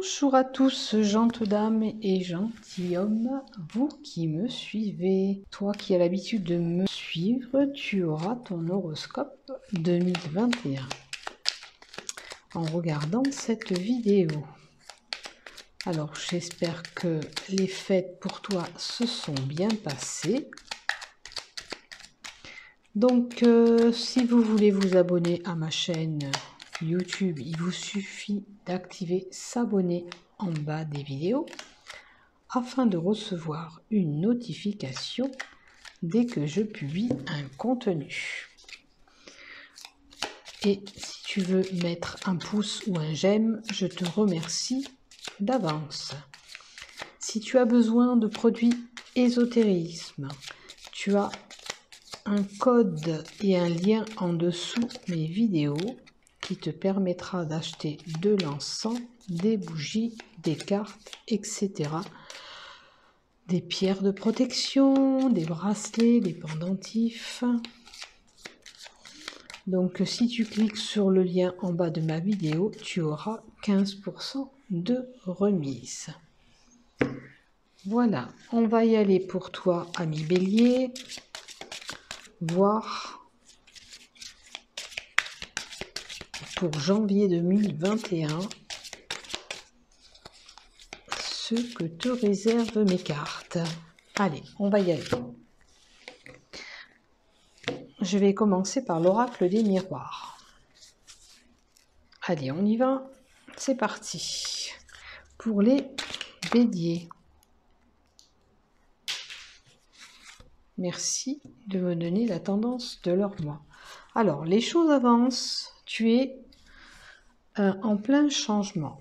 Bonjour à tous, gentes dames et gentilshommes, vous qui me suivez. Toi qui as l'habitude de me suivre, tu auras ton horoscope 2021 en regardant cette vidéo. Alors j'espère que les fêtes pour toi se sont bien passées. Donc si vous voulez vous abonner à ma chaîne YouTube, il vous suffit d'activer s'abonner en bas des vidéos afin de recevoir une notification dès que je publie un contenu. Et si tu veux mettre un pouce ou un j'aime, je te remercie d'avance. Si tu as besoin de produits ésotérisme, tu as un code et un lien en dessous mes vidéos qui te permettra d'acheter de l'encens, des bougies, des cartes, etc. Des pierres de protection, des bracelets, des pendentifs. Donc si tu cliques sur le lien en bas de ma vidéo, tu auras 15% de remise. Voilà, on va y aller pour toi, ami Bélier. Voir pour janvier 2021 ce que te réservent mes cartes. Allez, on va y aller. Je vais commencer par l'oracle des miroirs. Allez, on y va. C'est parti. Pour les béliers. Merci de me donner la tendance de leur mois. Alors, les choses avancent. Tu es en plein changement.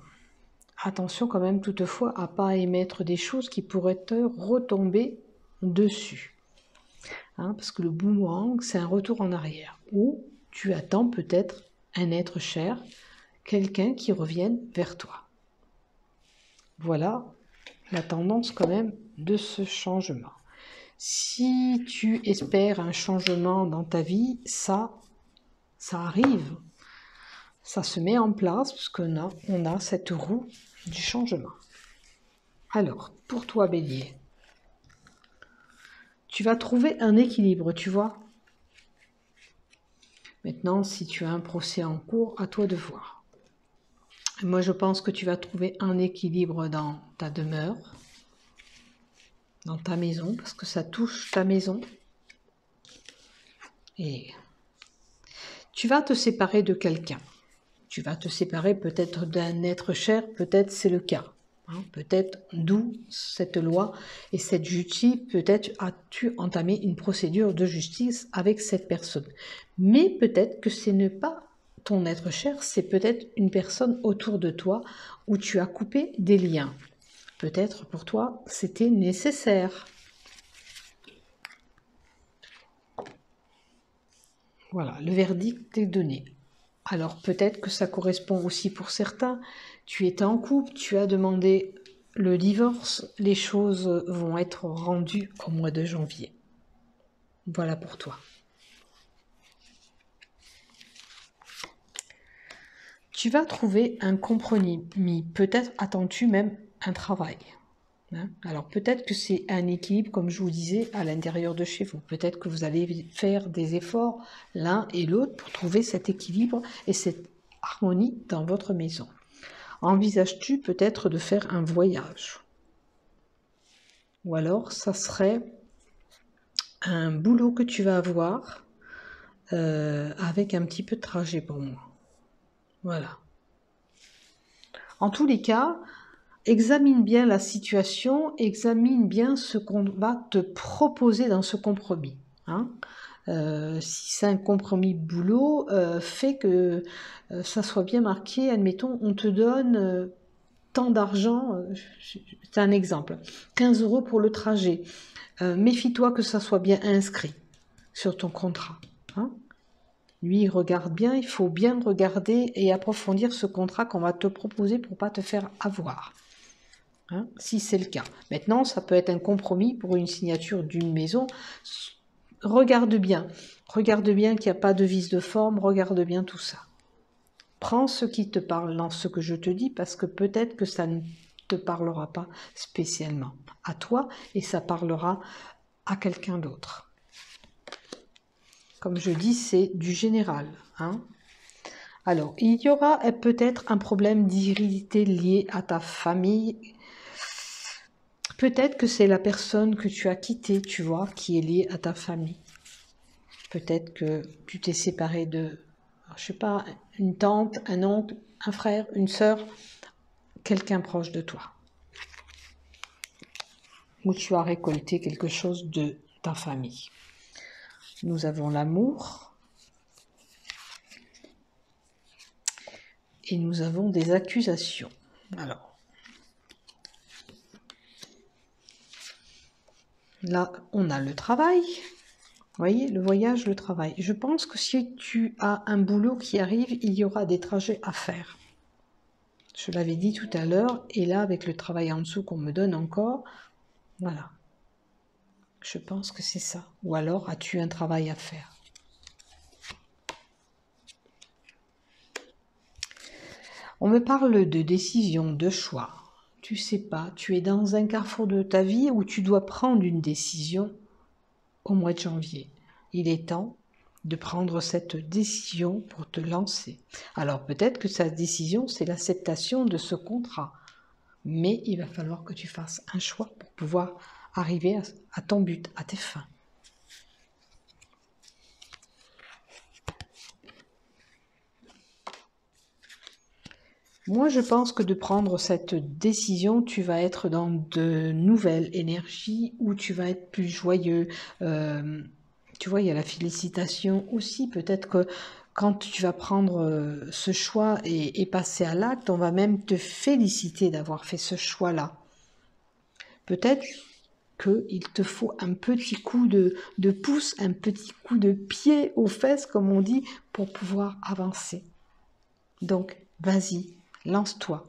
Attention quand même toutefois à ne pas émettre des choses qui pourraient te retomber dessus. Parce que le boomerang, c'est un retour en arrière. Ou tu attends peut-être un être cher, quelqu'un qui revienne vers toi. Voilà la tendance quand même de ce changement. Si tu espères un changement dans ta vie, ça arrive. Ça se met en place parce qu'on a cette roue du changement. Alors, pour toi, Bélier, tu vas trouver un équilibre, tu vois. Maintenant, si tu as un procès en cours, à toi de voir. Moi, je pense que tu vas trouver un équilibre dans ta demeure, dans ta maison, parce que ça touche ta maison. Et tu vas te séparer de quelqu'un. Tu vas te séparer peut-être d'un être cher, peut-être c'est le cas. Peut-être d'où cette loi et cette justice, peut-être as-tu entamé une procédure de justice avec cette personne. Mais peut-être que ce n'est pas ton être cher, c'est peut-être une personne autour de toi où tu as coupé des liens. Peut-être pour toi, c'était nécessaire. Voilà, le verdict est donné. Alors peut-être que ça correspond aussi pour certains. Tu étais en couple, tu as demandé le divorce, les choses vont être rendues au mois de janvier. Voilà pour toi. Tu vas trouver un compromis. Peut-être attends-tu même un travail. Alors peut-être que c'est un équilibre, comme je vous disais, à l'intérieur de chez vous. Peut-être que vous allez faire des efforts l'un et l'autre pour trouver cet équilibre et cette harmonie dans votre maison. Envisages-tu peut-être de faire un voyage? Ou alors, ça serait un boulot que tu vas avoir avec un petit peu de trajet pour moi. Voilà. En tous les cas, examine bien la situation, examine bien ce qu'on va te proposer dans ce compromis. Si c'est un compromis boulot, fait que ça soit bien marqué, admettons, on te donne tant d'argent, c'est un exemple, 15 € pour le trajet. Méfie-toi que ça soit bien inscrit sur ton contrat. Lui, il regarde bien, il faut bien regarder et approfondir ce contrat qu'on va te proposer pour ne pas te faire avoir. Si c'est le cas. Maintenant, ça peut être un compromis pour une signature d'une maison. Regarde bien qu'il n'y a pas de vice de forme, regarde bien tout ça. Prends ce qui te parle dans ce que je te dis, parce que peut-être que ça ne te parlera pas spécialement à toi, et ça parlera à quelqu'un d'autre. Comme je dis, c'est du général, hein. Alors, il y aura peut-être un problème d'hérédité lié à ta famille. Peut-être que c'est la personne que tu as quittée, tu vois, qui est liée à ta famille. Peut-être que tu t'es séparé de, je sais pas, une tante, un oncle, un frère, une sœur, quelqu'un proche de toi. Ou tu as récolté quelque chose de ta famille. Nous avons l'amour. Et nous avons des accusations. Alors, là, on a le travail. Vous voyez, le voyage, le travail. Je pense que si tu as un boulot qui arrive, il y aura des trajets à faire. Je l'avais dit tout à l'heure, et là, avec le travail en dessous qu'on me donne encore, voilà. Je pense que c'est ça. Ou alors, as-tu un travail à faire? On me parle de décision, de choix. Tu sais pas, tu es dans un carrefour de ta vie où tu dois prendre une décision au mois de janvier. Il est temps de prendre cette décision pour te lancer. Alors peut-être que cette décision, c'est l'acceptation de ce contrat. Mais il va falloir que tu fasses un choix pour pouvoir arriver à ton but, à tes fins. Moi, je pense que de prendre cette décision, tu vas être dans de nouvelles énergies où tu vas être plus joyeux. Tu vois, il y a la félicitation aussi. Peut-être que quand tu vas prendre ce choix et passer à l'acte, on va même te féliciter d'avoir fait ce choix-là. Peut-être qu'il te faut un petit coup de pouce, un petit coup de pied aux fesses, comme on dit, pour pouvoir avancer. Donc, vas-y, lance-toi.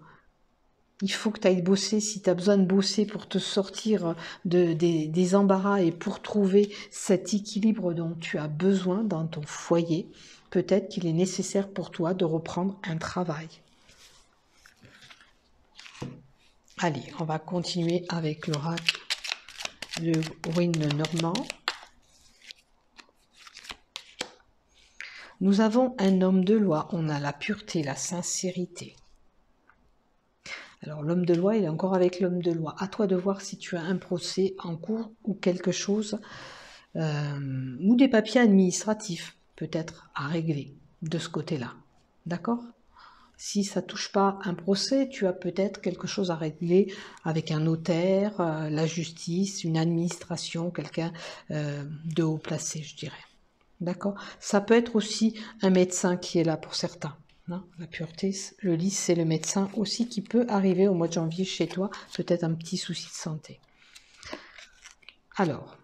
Il faut que tu ailles bosser, si tu as besoin de bosser pour te sortir des embarras et pour trouver cet équilibre dont tu as besoin dans ton foyer, peut-être qu'il est nécessaire pour toi de reprendre un travail. Allez, on va continuer avec l'oracle de Ruine Normand. Nous avons un homme de loi, on a la pureté, la sincérité. Alors l'homme de loi, il est encore avec l'homme de loi. À toi de voir si tu as un procès en cours ou quelque chose, ou des papiers administratifs peut-être à régler de ce côté-là. D'accord? Si ça ne touche pas un procès, tu as peut-être quelque chose à régler avec un notaire, la justice, une administration, quelqu'un de haut placé, je dirais. D'accord? Ça peut être aussi un médecin qui est là pour certains. Non, la pureté, le lys, c'est le médecin aussi qui peut arriver au mois de janvier chez toi, peut-être un petit souci de santé. Alors,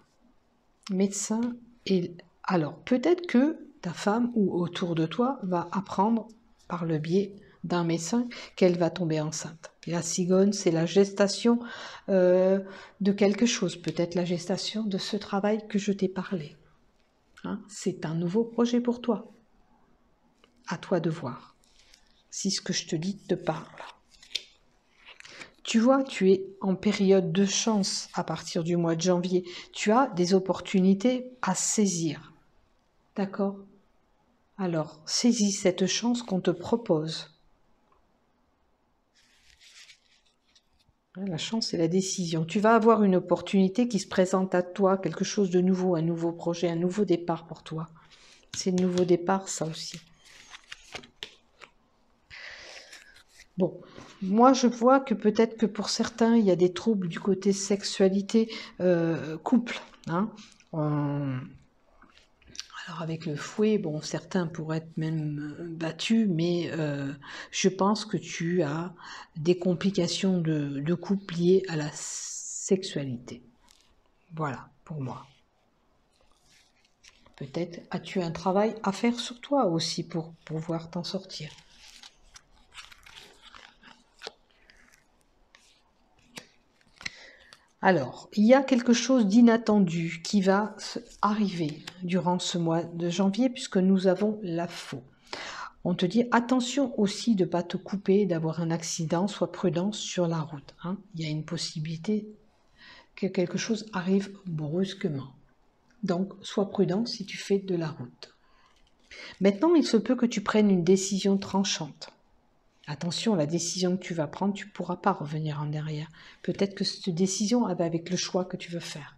médecin, et alors peut-être que ta femme ou autour de toi va apprendre par le biais d'un médecin qu'elle va tomber enceinte. Et la cigogne, c'est la gestation de quelque chose, peut-être la gestation de ce travail que je t'ai parlé. Hein, c'est un nouveau projet pour toi. À toi de voir si ce que je te dis te parle. Tu vois, tu es en période de chance à partir du mois de janvier. Tu as des opportunités à saisir. D'accord? Alors, saisis cette chance qu'on te propose. La chance et la décision. Tu vas avoir une opportunité qui se présente à toi, quelque chose de nouveau, un nouveau projet, un nouveau départ pour toi. C'est le nouveau départ, ça aussi. Bon, moi je vois que peut-être que pour certains, il y a des troubles du côté sexualité, couple. Hein. Alors avec le fouet, bon, certains pourraient être même battus, mais je pense que tu as des complications de couple liées à la sexualité. Voilà, pour moi. Peut-être as-tu un travail à faire sur toi aussi pour pouvoir t'en sortir. Alors, il y a quelque chose d'inattendu qui va arriver durant ce mois de janvier puisque nous avons la faux. On te dit attention aussi de ne pas te couper, d'avoir un accident, sois prudent sur la route. Hein. Il y a une possibilité que quelque chose arrive brusquement. Donc, sois prudent si tu fais de la route. Maintenant, il se peut que tu prennes une décision tranchante. Attention, la décision que tu vas prendre, tu ne pourras pas revenir en arrière. Peut-être que cette décision va avec le choix que tu veux faire.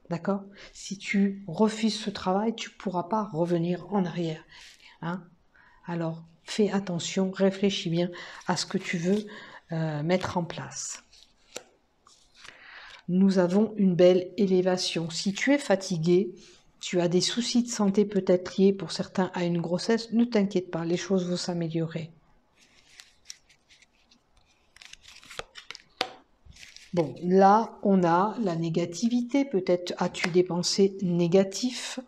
D'accord? Si tu refuses ce travail, tu ne pourras pas revenir en arrière. Hein? Alors, fais attention, réfléchis bien à ce que tu veux mettre en place. Nous avons une belle élévation. Si tu es fatigué, tu as des soucis de santé peut-être liés pour certains à une grossesse, ne t'inquiète pas, les choses vont s'améliorer. Bon, là, on a la négativité. Peut-être as-tu des pensées négatives.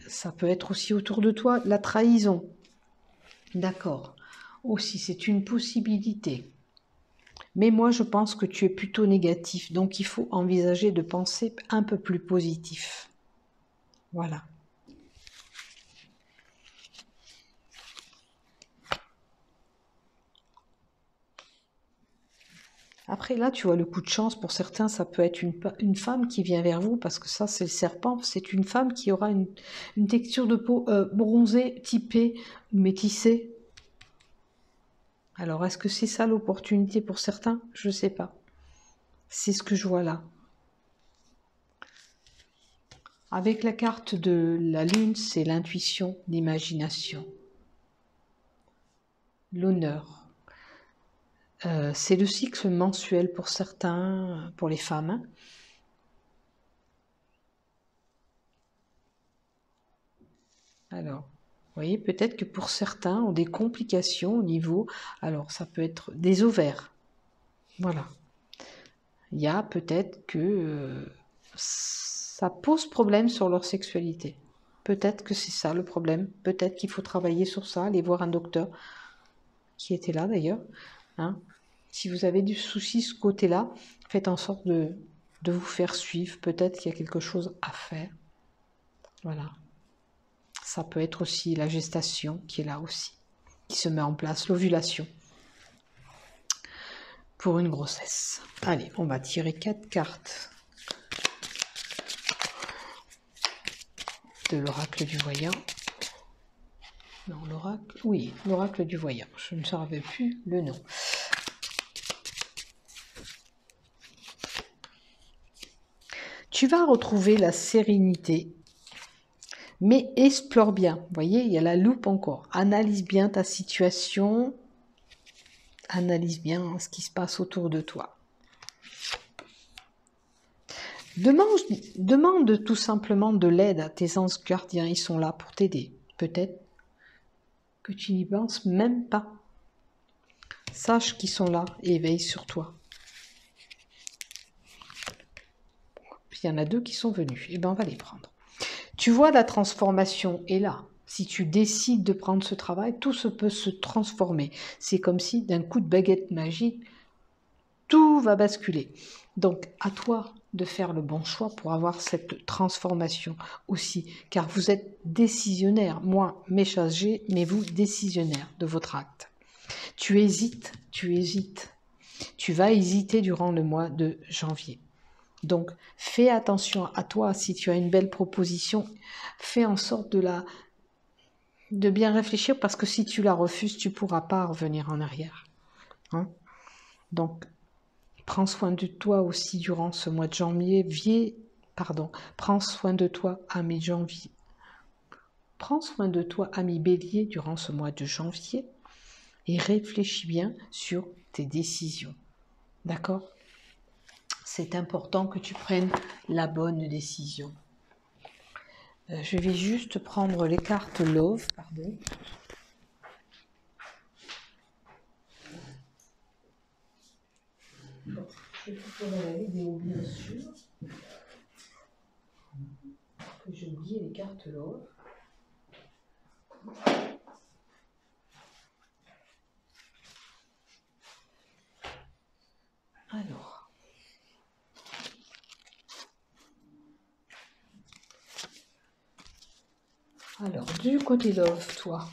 Ça peut être aussi autour de toi la trahison. D'accord. Aussi, c'est une possibilité. Mais moi, je pense que tu es plutôt négatif. Donc, il faut envisager de penser un peu plus positif. Voilà. Après, là, tu vois, le coup de chance, pour certains, ça peut être une femme qui vient vers vous, parce que ça, c'est le serpent. C'est une femme qui aura une texture de peau bronzée, typée, métissée. Alors, est-ce que c'est ça l'opportunité pour certains? Je ne sais pas. C'est ce que je vois là. Avec la carte de la lune, c'est l'intuition, l'imagination, l'honneur. C'est le cycle mensuel pour certains, pour les femmes. Hein. Alors, vous voyez, peut-être que pour certains, ont des complications au niveau, alors ça peut être des ovaires. Voilà. Il y a peut-être que ça pose problème sur leur sexualité. Peut-être que c'est ça le problème. Peut-être qu'il faut travailler sur ça, aller voir un docteur qui était là d'ailleurs. Hein. Si vous avez du souci ce côté-là, faites en sorte de vous faire suivre. Peut-être qu'il y a quelque chose à faire. Voilà. Ça peut être aussi la gestation qui est là aussi, qui se met en place, l'ovulation pour une grossesse. Allez, on va tirer 4 cartes de l'oracle du voyant. Non, l'oracle, oui, l'oracle du voyant. Je ne savais plus le nom. Tu vas retrouver la sérénité, mais explore bien. Vous voyez, il y a la loupe encore. Analyse bien ta situation. Analyse bien ce qui se passe autour de toi. Demande tout simplement de l'aide à tes anges gardiens. Ils sont là pour t'aider. Peut-être que tu n'y penses même pas. Sache qu'ils sont là et veille sur toi. Puis il y en a 2 qui sont venus. Eh bien, on va les prendre. Tu vois, la transformation est là. Si tu décides de prendre ce travail, tout se peut se transformer. C'est comme si, d'un coup de baguette magique, tout va basculer. Donc, à toi de faire le bon choix pour avoir cette transformation aussi. Car vous êtes décisionnaire. Moi, messager, mais vous, décisionnaire de votre acte. Tu hésites. Tu vas hésiter durant le mois de janvier. Donc, fais attention à toi. Si tu as une belle proposition, fais en sorte de bien réfléchir, parce que si tu la refuses, tu ne pourras pas revenir en arrière. Hein? Donc, prends soin de toi aussi durant ce mois de janvier. Prends soin de toi à mi-janvier. Prends soin de toi, ami Bélier, durant ce mois de janvier, et réfléchis bien sur tes décisions. D'accord? C'est important que tu prennes la bonne décision. Je vais juste prendre les cartes Love, pardon. Je couperai la vidéo, bien sûr. Que j'ai oublié les cartes Love. Alors. Alors, du côté love, toi.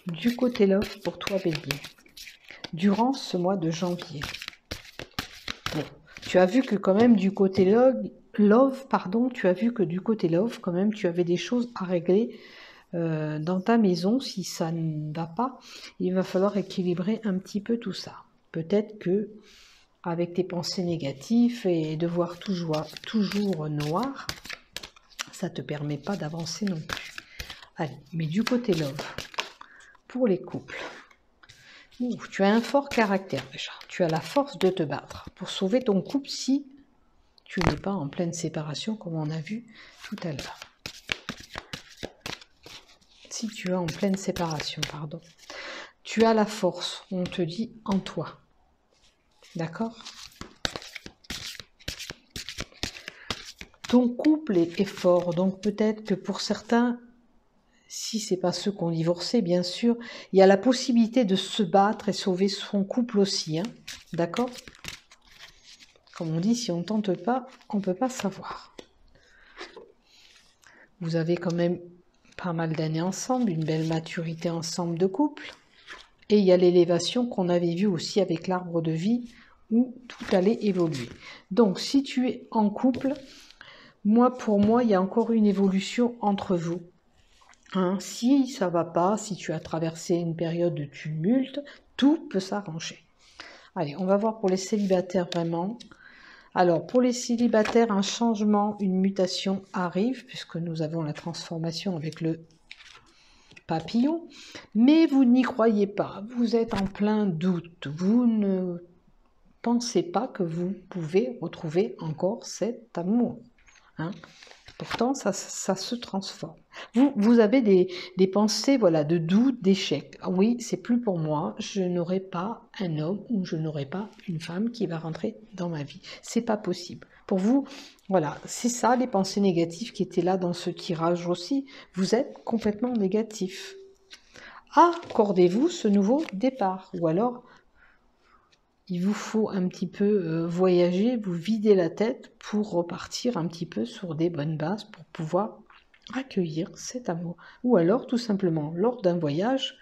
Du côté love pour toi, Bélier. Durant ce mois de janvier. Bon, tu as vu que quand même du côté tu as vu que du côté love, quand même, tu avais des choses à régler dans ta maison. Si ça ne va pas, il va falloir équilibrer un petit peu tout ça. Peut-être que avec tes pensées négatives et de voir toujours noir, ça ne te permet pas d'avancer non plus. Allez, mais du côté love, pour les couples, tu as un fort caractère déjà. Tu as la force de te battre pour sauver ton couple si tu n'es pas en pleine séparation, comme on a vu tout à l'heure. Si tu es en pleine séparation, pardon. Tu as la force, on te dit, en toi. D'accord? Ton couple est fort, donc peut-être que pour certains, si ce n'est pas ceux qui ont divorcé, bien sûr, il y a la possibilité de se battre et sauver son couple aussi. Hein, d'accord? Comme on dit, si on ne tente pas, on ne peut pas savoir. Vous avez quand même pas mal d'années ensemble, une belle maturité ensemble de couple. Et il y a l'élévation qu'on avait vue aussi avec l'arbre de vie, où tout allait évoluer. Donc, si tu es en couple, pour moi, il y a encore une évolution entre vous. Hein, si ça va pas, si tu as traversé une période de tumulte, tout peut s'arranger. Allez, on va voir pour les célibataires vraiment. Alors, pour les célibataires, un changement, une mutation arrive, puisque nous avons la transformation avec le papillon, mais vous n'y croyez pas, vous êtes en plein doute, vous ne pensez pas que vous pouvez retrouver encore cet amour. Hein. Pourtant, ça se transforme. Vous avez des pensées, voilà, de doute, d'échec. Ah oui, c'est plus pour moi. Je n'aurai pas un homme ou je n'aurai pas une femme qui va rentrer dans ma vie. C'est pas possible. Pour vous, voilà, c'est ça les pensées négatives qui étaient là dans ce tirage aussi. Vous êtes complètement négatif. Accordez-vous ce nouveau départ. Ou alors, il vous faut un petit peu voyager, vous vider la tête pour repartir un petit peu sur des bonnes bases pour pouvoir accueillir cet amour. Ou alors, tout simplement, lors d'un voyage,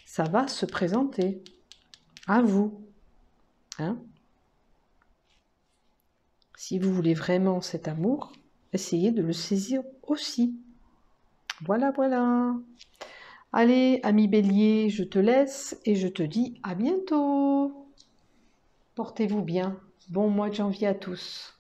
ça va se présenter à vous. Hein? Si vous voulez vraiment cet amour, essayez de le saisir aussi. Voilà, voilà. Allez, ami Bélier, je te laisse et je te dis à bientôt. Portez-vous bien. Bon mois de janvier à tous.